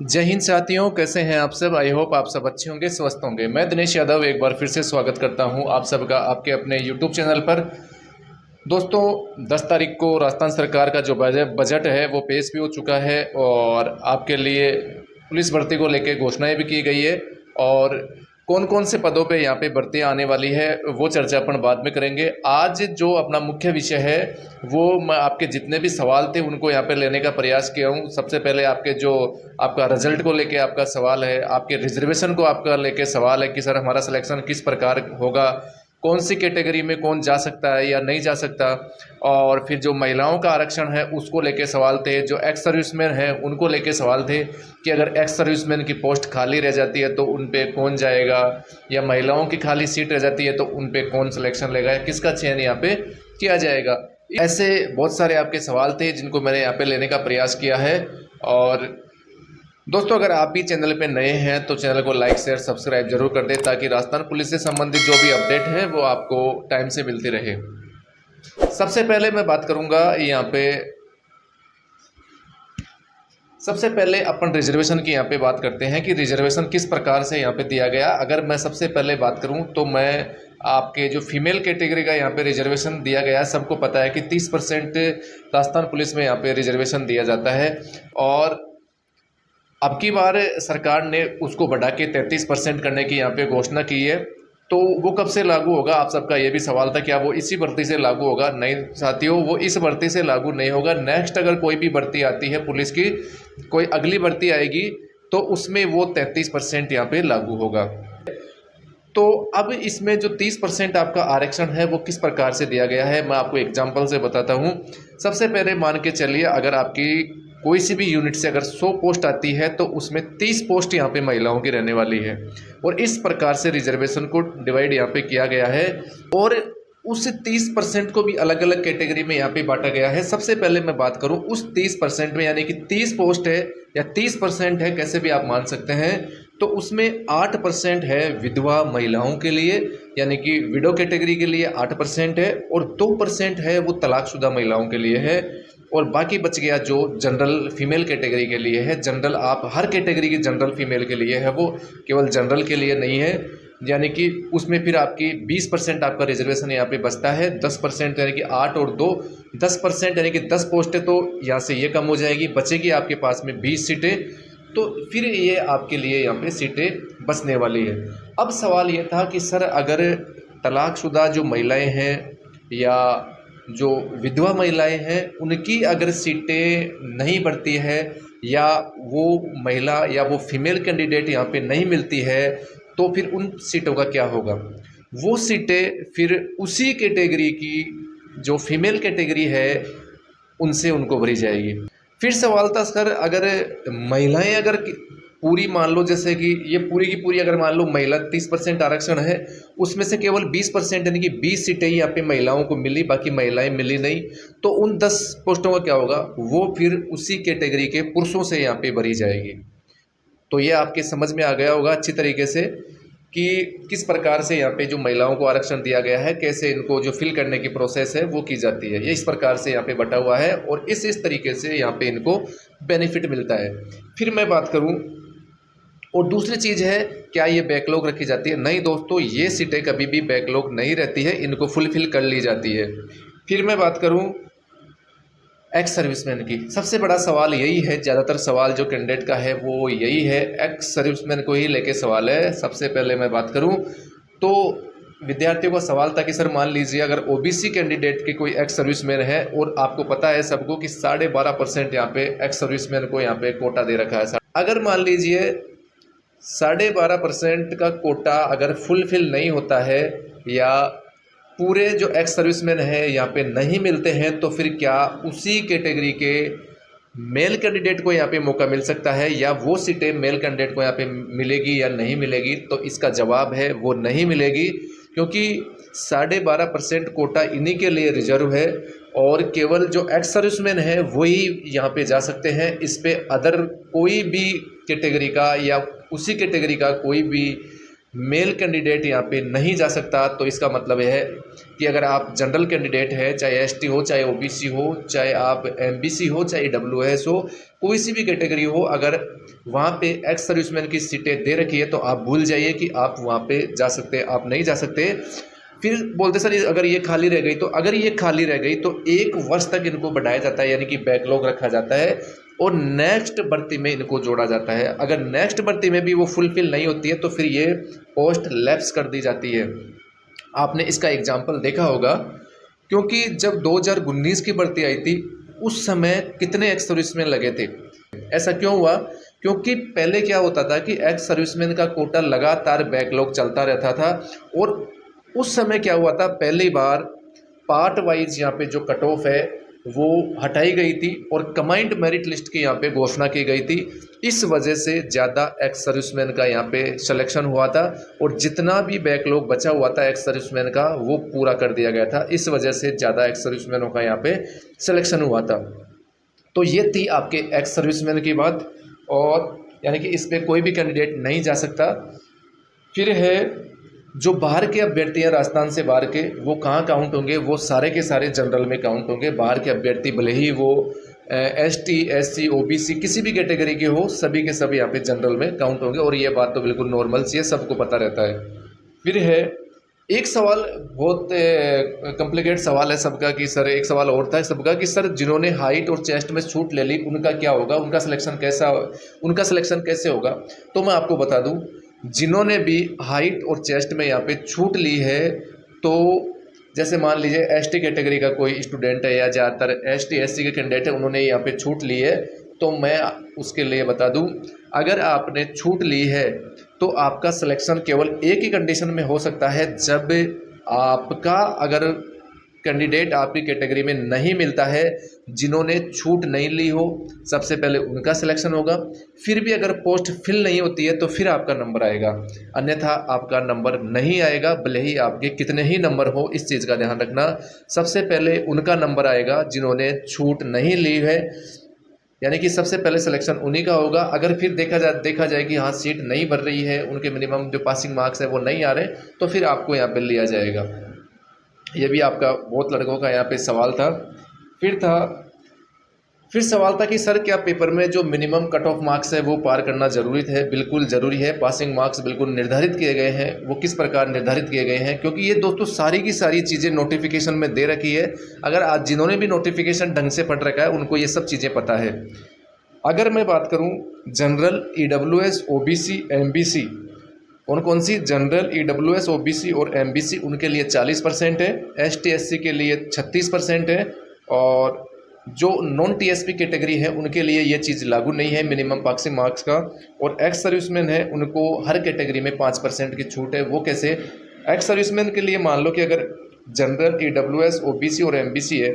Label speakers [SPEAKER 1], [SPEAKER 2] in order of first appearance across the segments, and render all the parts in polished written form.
[SPEAKER 1] जय हिंद साथियों, कैसे हैं आप सब। आई होप आप सब अच्छे होंगे, स्वस्थ होंगे। मैं दिनेश यादव एक बार फिर से स्वागत करता हूं आप सबका आपके अपने यूट्यूब चैनल पर। दोस्तों, 10 तारीख को राजस्थान सरकार का जो बजट है वो पेश भी हो चुका है और आपके लिए पुलिस भर्ती को लेकर घोषणाएं भी की गई है। और कौन कौन से पदों पे यहाँ पे भर्ती आने वाली है वो चर्चा अपन बाद में करेंगे। आज जो अपना मुख्य विषय है वो मैं आपके जितने भी सवाल थे उनको यहाँ पे लेने का प्रयास किया हूँ। सबसे पहले आपके जो आपका रिजल्ट को लेके आपका सवाल है, आपके रिजर्वेशन को आपका लेके सवाल है कि सर हमारा सिलेक्शन किस प्रकार होगा, कौन सी कैटेगरी में कौन जा सकता है या नहीं जा सकता। और फिर जो महिलाओं का आरक्षण है उसको लेके सवाल थे, जो एक्स सर्विसमैन हैं उनको लेके सवाल थे कि अगर एक्स सर्विसमैन की पोस्ट खाली रह जाती है तो उन पे कौन जाएगा, या महिलाओं की खाली सीट रह जाती है तो उन पे कौन सिलेक्शन लेगा या किसका चयन यहाँ पे किया जाएगा। ऐसे बहुत सारे आपके सवाल थे जिनको मैंने यहाँ पे लेने का प्रयास किया है। और दोस्तों, अगर आप भी चैनल पे नए हैं तो चैनल को लाइक शेयर सब्सक्राइब जरूर कर दें ताकि राजस्थान पुलिस से संबंधित जो भी अपडेट है वो आपको टाइम से मिलती रहे। सबसे पहले मैं बात करूंगा यहाँ पे, सबसे पहले अपन रिजर्वेशन की यहाँ पे बात करते हैं कि रिजर्वेशन किस प्रकार से यहाँ पे दिया गया। अगर मैं सबसे पहले बात करूँ तो मैं आपके जो फीमेल कैटेगरी का यहाँ पे रिजर्वेशन दिया गया है, सबको पता है कि 30% राजस्थान पुलिस में यहाँ पे रिजर्वेशन दिया जाता है। और अब की बार सरकार ने उसको बढ़ा के 33% करने की यहाँ पे घोषणा की है। तो वो कब से लागू होगा, आप सबका ये भी सवाल था, क्या वो इसी भर्ती से लागू होगा? नहीं साथियों, वो इस भर्ती से लागू नहीं होगा। नेक्स्ट अगर कोई भी भर्ती आती है पुलिस की, कोई अगली भर्ती आएगी तो उसमें वो 33% यहाँ पे लागू होगा। तो अब इसमें जो 30% आपका आरक्षण है वो किस प्रकार से दिया गया है, मैं आपको एग्जाम्पल से बताता हूँ। सबसे पहले मान के चलिए, अगर आपकी कोई सी भी यूनिट से अगर 100 पोस्ट आती है तो उसमें 30 पोस्ट यहाँ पे महिलाओं की रहने वाली है। और इस प्रकार से रिजर्वेशन को डिवाइड यहाँ पे किया गया है और उस 30% को भी अलग अलग कैटेगरी में यहाँ पे बांटा गया है। सबसे पहले मैं बात करूँ उस 30% में, यानी कि 30 पोस्ट है या 30% है, कैसे भी आप मान सकते हैं, तो उसमें 8% है विधवा महिलाओं के लिए, यानी कि विडो कैटेगरी के लिए 8% है, और 2% है वो तलाकशुदा महिलाओं के लिए है। और बाकी बच गया जो जनरल फीमेल कैटेगरी के लिए है। जनरल आप हर कैटेगरी की जनरल फीमेल के लिए है, वो केवल जनरल के लिए नहीं है। यानी कि उसमें फिर आपकी 20% आपका रिजर्वेशन यहाँ पे बचता है। 10% यानी कि 8 और 2 10% यानी कि 10 पोस्टें तो यहाँ से ये कम हो जाएगी, बचेगी आपके पास में 20 सीटें। तो फिर ये आपके लिए यहाँ पे सीटें बचने वाली है। अब सवाल ये था कि सर अगर तलाकशुदा जो महिलाएं हैं या जो विधवा महिलाएं हैं उनकी अगर सीटें नहीं बढ़ती है, या वो महिला या वो फीमेल कैंडिडेट यहाँ पे नहीं मिलती है, तो फिर उन सीटों का क्या होगा? वो सीटें फिर उसी कैटेगरी की जो फीमेल कैटेगरी है उनसे उनको भरी जाएगी। फिर सवाल था सर, अगर महिलाएं अगर पूरी मान लो, जैसे कि ये पूरी की पूरी अगर मान लो महिला 30% आरक्षण है, उसमें से केवल 20% यानी कि 20 सीटें ही यहाँ पे महिलाओं को मिली, बाकी महिलाएं मिली नहीं, तो उन 10 पोस्टों का क्या होगा? वो फिर उसी कैटेगरी के पुरुषों से यहाँ पे भरी जाएगी। तो ये आपके समझ में आ गया होगा अच्छी तरीके से कि किस प्रकार से यहाँ पे जो महिलाओं को आरक्षण दिया गया है, कैसे इनको जो फिल करने की प्रोसेस है वो की जाती है। ये इस प्रकार से यहाँ पे बटा हुआ है और इस तरीके से यहाँ पे इनको बेनिफिट मिलता है। फिर मैं बात करूँ, और दूसरी चीज़ है, क्या ये बैकलॉग रखी जाती है? नहीं दोस्तों, ये सीटें कभी भी बैकलॉग नहीं रहती है, इनको फुलफिल कर ली जाती है। फिर मैं बात करूँ एक्स सर्विसमैन की, सबसे बड़ा सवाल यही है, ज़्यादातर सवाल जो कैंडिडेट का है वो यही है, एक्स सर्विसमैन को ही लेके सवाल है। सबसे पहले मैं बात करूँ तो विद्यार्थियों का सवाल था कि सर मान लीजिए अगर ओबीसी कैंडिडेट के कोई एक्स सर्विसमैन है, और आपको पता है सबको कि 12.5% यहाँ पे एक्स सर्विसमैन को यहाँ पे कोटा दे रखा है। अगर मान लीजिए 12.5% का कोटा अगर फुलफिल नहीं होता है, या पूरे जो एक्स सर्विसमैन है यहाँ पे नहीं मिलते हैं, तो फिर क्या उसी कैटेगरी के मेल कैंडिडेट को यहाँ पे मौका मिल सकता है, या वो सीटें मेल कैंडिडेट को यहाँ पे मिलेगी या नहीं मिलेगी? तो इसका जवाब है वो नहीं मिलेगी, क्योंकि 12.5% कोटा इन्हीं के लिए रिजर्व है, और केवल जो एक्स सर्विसमैन है वही यहाँ पे जा सकते हैं। इस पे अदर कोई भी कैटेगरी का या उसी कैटेगरी का कोई भी मेल कैंडिडेट यहाँ पे नहीं जा सकता। तो इसका मतलब यह है कि अगर आप जनरल कैंडिडेट है, चाहे एसटी हो, चाहे ओबीसी हो, चाहे आप एमबीसी हो, चाहे ईडब्ल्यूएस हो, कोई सी भी कैटेगरी हो, अगर वहाँ पे एक्स सर्विसमैन की सीटें दे रखी है तो आप भूल जाइए कि आप वहाँ पे जा सकते हैं, आप नहीं जा सकते। फिर बोलते सर अगर ये खाली रह गई, तो अगर ये खाली रह गई तो 1 वर्ष तक इनको बढ़ाया जाता है, यानी कि बैकलॉग रखा जाता है और नेक्स्ट भर्ती में इनको जोड़ा जाता है। अगर नेक्स्ट भर्ती में भी वो फुलफिल नहीं होती है तो फिर ये पोस्ट लैप्स कर दी जाती है। आपने इसका एग्जाम्पल देखा होगा, क्योंकि जब 2019 की भर्ती आई थी उस समय कितने एक्स सर्विसमैन लगे थे। ऐसा क्यों हुआ? क्योंकि पहले क्या होता था कि एक्स सर्विसमैन का कोटा लगातार बैकलॉग चलता रहता था और उस समय क्या हुआ था, पहली बार पार्ट वाइज यहाँ पे जो कट ऑफ है वो हटाई गई थी और कंबाइंड मेरिट लिस्ट की यहाँ पे घोषणा की गई थी। इस वजह से ज़्यादा एक्स सर्विसमैन का यहाँ पे सिलेक्शन हुआ था और जितना भी बैकलॉग बचा हुआ था एक्स सर्विसमैन का वो पूरा कर दिया गया था। इस वजह से ज़्यादा एक्स सर्विसमैनों का यहाँ पे सिलेक्शन हुआ था। तो ये थी आपके एक्स सर्विसमैन की बात, और यानी कि इस पर कोई भी कैंडिडेट नहीं जा सकता। फिर है जो बाहर के अभ्यर्थी हैं राजस्थान से बाहर के, वो कहाँ काउंट होंगे? वो सारे के सारे जनरल में काउंट होंगे। बाहर के अभ्यर्थी भले ही वो एसटी, एससी, ओबीसी किसी भी कैटेगरी के हो, सभी के सभी यहाँ पे जनरल में काउंट होंगे और ये बात तो बिल्कुल नॉर्मल सी है, सबको पता रहता है। फिर है एक सवाल, बहुत कॉम्प्लिकेट सवाल है सबका कि सर, एक सवाल और था सबका कि सर जिन्होंने हाइट और चेस्ट में छूट ले ली उनका क्या होगा, उनका सिलेक्शन कैसे होगा? तो मैं आपको बता दूं, जिन्होंने भी हाइट और चेस्ट में यहाँ पे छूट ली है, तो जैसे मान लीजिए एसटी कैटेगरी का कोई स्टूडेंट है या ज़्यादातर एसटी एससी के कैंडिडेट है, उन्होंने यहाँ पे छूट ली है, तो मैं उसके लिए बता दूं, अगर आपने छूट ली है तो आपका सिलेक्शन केवल एक ही कंडीशन में हो सकता है, जब आपका अगर कैंडिडेट आपकी कैटेगरी में नहीं मिलता है, जिन्होंने छूट नहीं ली हो, सबसे पहले उनका सिलेक्शन होगा। फिर भी अगर पोस्ट फिल नहीं होती है तो फिर आपका नंबर आएगा, अन्यथा आपका नंबर नहीं आएगा, भले ही आपके कितने ही नंबर हो। इस चीज़ का ध्यान रखना, सबसे पहले उनका नंबर आएगा जिन्होंने छूट नहीं ली है, यानी कि सबसे पहले सिलेक्शन उन्हीं का होगा। अगर फिर देखा जाए कि हाँ सीट नहीं भर रही है, उनके मिनिमम जो पासिंग मार्क्स है वो नहीं आ रहे, तो फिर आपको यहाँ पे लिया जाएगा। ये भी आपका बहुत लड़कों का यहाँ पे सवाल था। फिर सवाल था कि सर क्या पेपर में जो मिनिमम कट ऑफ मार्क्स है वो पार करना ज़रूरी है? बिल्कुल ज़रूरी है। पासिंग मार्क्स बिल्कुल निर्धारित किए गए हैं। वो किस प्रकार निर्धारित किए गए हैं? क्योंकि ये दोस्तों सारी की सारी चीज़ें नोटिफिकेशन में दे रखी है। अगर आज जिन्होंने भी नोटिफिकेशन ढंग से पढ़ रखा है उनको ये सब चीज़ें पता है। अगर मैं बात करूँ जनरल, ईडब्ल्यूएस, ओबीसी, एमबीसी, कौन सी जनरल, ईडब्ल्यूएस, ओबीसी और एमबीसी, उनके लिए 40% है। एसटी एससी के लिए 36% है, और जो नॉन टीएसपी कैटेगरी है उनके लिए ये चीज़ लागू नहीं है मिनिमम पासिंग मार्क्स का। और एक्स सर्विसमैन है उनको हर कैटेगरी में 5% की छूट है। वो कैसे? एक्स सर्विसमैन के लिए मान लो कि अगर जनरल, ईडब्ल्यूएस, ओबीसी और एमबीसी है,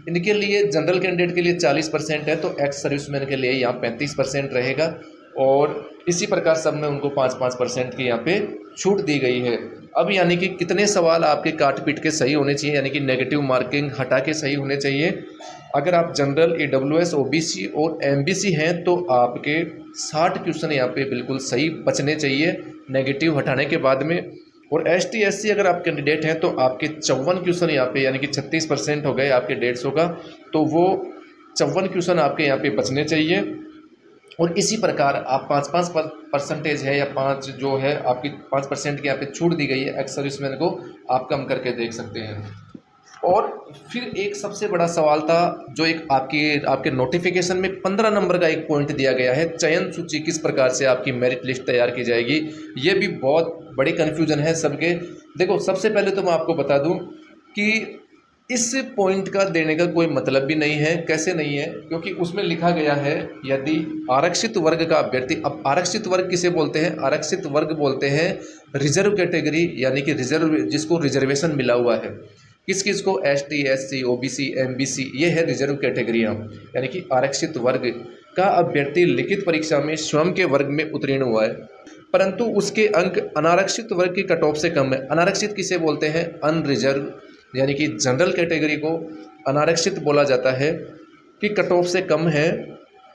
[SPEAKER 1] इनके लिए जनरल कैंडिडेट के लिए 40% है, तो एक्स सर्विसमैन के लिए यहाँ 35% रहेगा। और इसी प्रकार सब में उनको 5-5% की यहाँ पे छूट दी गई है। अब यानी कि कितने सवाल आपके काट पीट के सही होने चाहिए, यानी कि नेगेटिव मार्किंग हटा के सही होने चाहिए। अगर आप जनरल, ईडब्ल्यूएस, ओबीसी और एमबीसी हैं तो आपके 60 क्वेश्चन यहाँ पे बिल्कुल सही बचने चाहिए नेगेटिव हटाने के बाद में। और एसटी एससी अगर आप कैंडिडेट हैं तो आपके 54 क्वेश्चन यहाँ पे, यानी कि 36% हो गए आपके 150 का, तो वो 54 क्वेश्चन आपके यहाँ पे बचने चाहिए। और इसी प्रकार आप 5-5% है या 5 जो है आपकी 5% की यहाँ पे छूट दी गई है एक्स सर्विसमैन को, आप कम करके देख सकते हैं। और फिर एक सबसे बड़ा सवाल था जो एक आपके नोटिफिकेशन में 15 नंबर का एक पॉइंट दिया गया है, चयन सूची किस प्रकार से आपकी मेरिट लिस्ट तैयार की जाएगी। ये भी बहुत बड़ी कन्फ्यूजन है सबके। देखो सबसे पहले तो मैं आपको बता दूं कि इस पॉइंट का देने का कोई मतलब भी नहीं है। कैसे नहीं है? क्योंकि उसमें लिखा गया है यदि आरक्षित वर्ग का अभ्यर्थी, अब आरक्षित वर्ग किसे बोलते हैं? आरक्षित वर्ग बोलते हैं रिजर्व कैटेगरी, यानी कि रिजर्व, जिसको रिजर्वेशन मिला हुआ है। किस किस को? एसटी, एससी, ओबीसी, एमबीसी, ये है रिजर्व कैटेगरियाँ। यानी कि आरक्षित वर्ग का अभ्यर्थी लिखित परीक्षा में स्वयं के वर्ग में उत्तीर्ण हुआ है, परंतु उसके अंक अनारक्षित वर्ग की कट ऑफ से कम है। अनारक्षित किसे बोलते हैं? अनरिजर्व, यानी कि जनरल कैटेगरी को अनारक्षित बोला जाता है कि कट ऑफ से कम है,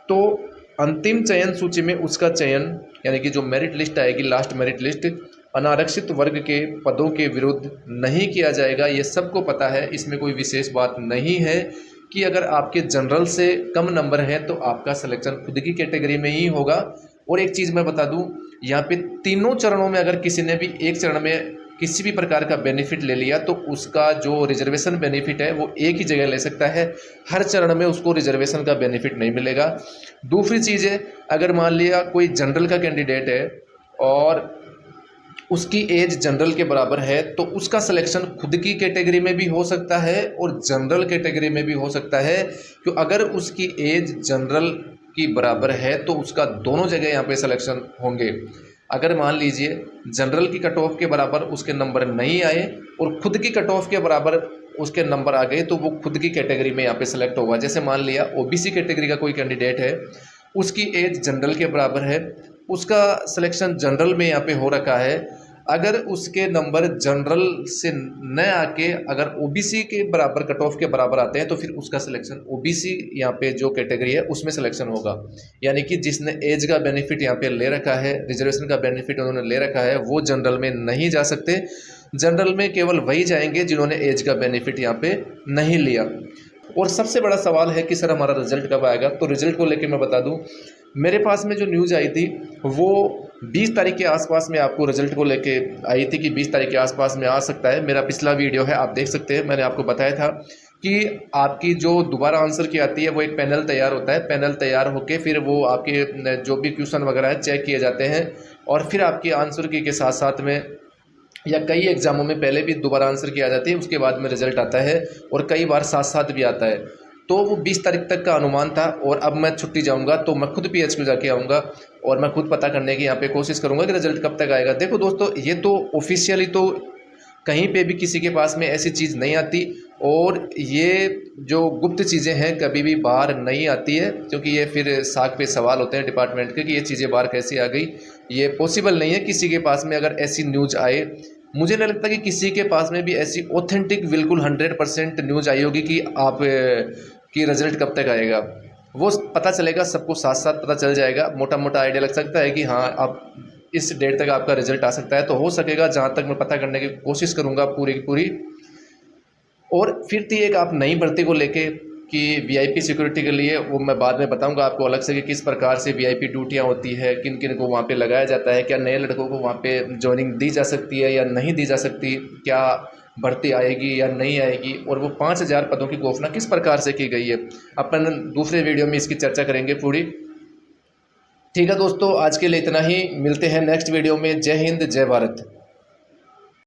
[SPEAKER 1] तो अंतिम चयन सूची में उसका चयन, यानी कि जो मेरिट लिस्ट आएगी, लास्ट मेरिट लिस्ट, अनारक्षित वर्ग के पदों के विरुद्ध नहीं किया जाएगा, ये सबको पता है। इसमें कोई विशेष बात नहीं है कि अगर आपके जनरल से कम नंबर हैं तो आपका सिलेक्शन खुद की कैटेगरी में ही होगा। और एक चीज़ मैं बता दूं, यहाँ पे तीनों चरणों में अगर किसी ने भी एक चरण में किसी भी प्रकार का बेनिफिट ले लिया तो उसका जो रिजर्वेशन बेनिफिट है वो एक ही जगह ले सकता है, हर चरण में उसको रिजर्वेशन का बेनिफिट नहीं मिलेगा। दूसरी चीज़ है, अगर मान लिया कोई जनरल का कैंडिडेट है और उसकी एज जनरल के बराबर है तो उसका सिलेक्शन खुद की कैटेगरी में भी हो सकता है और जनरल कैटेगरी में भी हो सकता है। क्यों? अगर उसकी एज जनरल की बराबर है तो उसका दोनों जगह यहाँ पे सिलेक्शन होंगे। अगर मान लीजिए जनरल की कट ऑफ के बराबर उसके नंबर नहीं आए और खुद की कट ऑफ के बराबर उसके नंबर आ गए तो वो खुद की कैटेगरी में यहाँ पे सेलेक्ट होगा। जैसे मान लिया ओबीसी कैटेगरी का कोई कैंडिडेट है, उसकी एज जनरल के बराबर है, उसका सिलेक्शन जनरल में यहाँ पे हो रखा है। अगर उसके नंबर जनरल से न आके अगर ओबीसी के बराबर कट ऑफ के बराबर आते हैं तो फिर उसका सिलेक्शन ओबीसी यहाँ पे जो कैटेगरी है उसमें सिलेक्शन होगा। यानी कि जिसने एज का बेनिफिट यहाँ पे ले रखा है, रिजर्वेशन का बेनिफिट उन्होंने ले रखा है, वो जनरल में नहीं जा सकते। जनरल में केवल वही जाएंगे जिन्होंने एज का बेनिफिट यहाँ पे नहीं लिया। और सबसे बड़ा सवाल है कि सर हमारा रिजल्ट कब आएगा? तो रिजल्ट को लेकर मैं बता दूं, मेरे पास में जो न्यूज़ आई थी वो 20 तारीख के आसपास में आपको रिजल्ट को लेके आई थी कि 20 तारीख के आसपास में आ सकता है। मेरा पिछला वीडियो है, आप देख सकते हैं। मैंने आपको बताया था कि आपकी जो दोबारा आंसर की आती है वो एक पैनल तैयार होता है। पैनल तैयार होके फिर वो आपके जो भी क्वेश्चन वगैरह है चेक किए जाते हैं और फिर आपकी आंसर की के साथ साथ में या कई एग्जामों में पहले भी दोबारा आंसर की आ जाती है, उसके बाद में रिजल्ट आता है और कई बार साथ साथ भी आता है। तो वो 20 तारीख तक का अनुमान था और अब मैं छुट्टी जाऊंगा तो मैं खुद PHQ जाके आऊँगा और मैं खुद पता करने की यहाँ पे कोशिश करूँगा कि रिजल्ट कब तक आएगा। देखो दोस्तों, ये तो ऑफिशियली तो कहीं पे भी किसी के पास में ऐसी चीज़ नहीं आती और ये जो गुप्त चीज़ें हैं कभी भी बाहर नहीं आती है, क्योंकि ये फिर साख पे सवाल होते हैं डिपार्टमेंट के कि ये चीज़ें बाहर कैसे आ गई। ये पॉसिबल नहीं है किसी के पास में अगर ऐसी न्यूज़ आए। मुझे नहीं लगता कि किसी के पास में भी ऐसी ऑथेंटिक बिल्कुल 100% न्यूज़ आई होगी कि आप कि रिजल्ट कब तक आएगा। वो पता चलेगा, सबको साथ साथ पता चल जाएगा। मोटा मोटा आइडिया लग सकता है कि हाँ अब इस डेट तक आपका रिजल्ट आ सकता है। तो हो सकेगा, जहाँ तक मैं पता करने की कोशिश करूँगा पूरी की पूरी। और फिर थी एक आप नई भर्ती को लेके कि VIP सिक्योरिटी के लिए, वो मैं बाद में बताऊंगा आपको अलग से कि किस प्रकार से VIP ड्यूटियां होती है, किन किन को वहाँ पे लगाया जाता है, क्या नए लड़कों को वहाँ पे ज्वाइनिंग दी जा सकती है या नहीं दी जा सकती, क्या भर्ती आएगी या नहीं आएगी, और वो 5000 पदों की घोषणा किस प्रकार से की गई है। अपन दूसरे वीडियो में इसकी चर्चा करेंगे पूरी। ठीक है दोस्तों, आज के लिए इतना ही। मिलते हैं नेक्स्ट वीडियो में। जय हिंद, जय भारत।